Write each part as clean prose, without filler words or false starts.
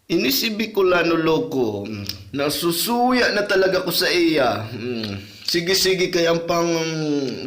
Ini si Bicolano loko. Nasusuya na talaga ko sa iya. Sige-sige kayang pang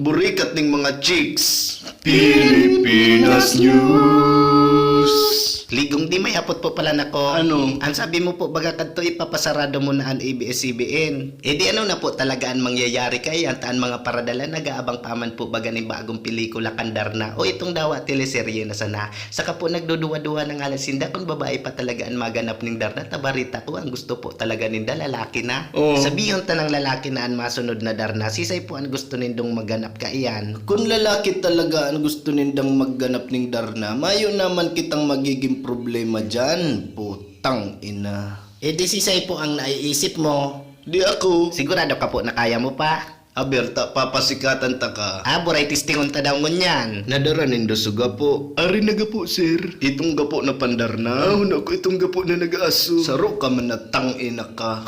burikat ng mga chicks. Pilipinas News. Ligong di may apot po pala nako. Ano? Ang sabi mo po baga kadto ipapasarado mo na ang ABS-CBN. Eh di ano na po talaga ang mangyayari kay antaan mga paradala nagaabang paman po baga ni bagong pelikula kandar na o itong dawa teleserye na sana. Saka po nagduduwa-duwa ng alasinda kung babae pa talaga ang maganap ning darna tabarita ko ang gusto po talaga ninda lalaki na. Oo. Sabiyon tanang lalaki na ang masunod na darna sisay po ang gusto nindong maganap ka iyan. Kung lalaki talaga ang gusto nindang magganap ng darna, mayo naman kitang magiging problema dyan. Putang ina. Eh di sisay po ang naiisip mo. Di ako. Sigurado ka po na kaya mo pa. Aberta, papasikatan ta ka. Buray tistingon ta daw ngunyan. Nadara nindo sa gapo. Ari na gapo, sir. Itong gapo na pandarna. Una ko itong gapo na nag-aso. Saro ka man na tangina ka.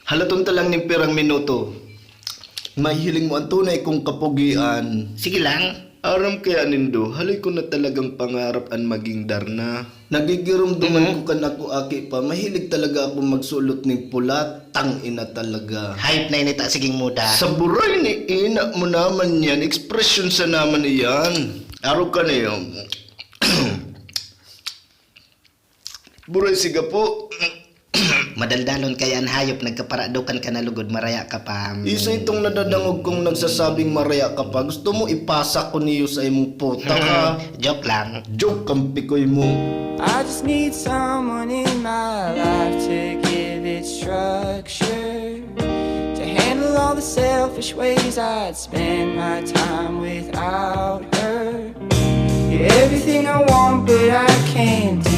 Halaton ta lang ng pirang minuto. May hiling mo ang tunay kong kapugian. Sige lang. Aram kaya nindo, halay ko na talagang pangarap ang maging darna. Nagigirumduman ko kan ako aki pa, mahilig talaga ako magsulot ng pula, tang ina talaga. Hype na inita siging muda. Sa buray ni ina mo naman yan, expression sa naman iyan. Araw ka na yun. Buray siga po. Madaldalon kaya ang hayop nagkaparadukan ka na lugod maraya ka pa. Isa itong nadadangog kong nagsasabing maraya ka pa. Gusto mo ipasa ko niyo sa imong puta ka. Joke lang. Joke ang pikoy mo. I just need someone in my life to give it structure, to handle all the selfish ways I'd spend my time without her. You're everything I want but I can't do.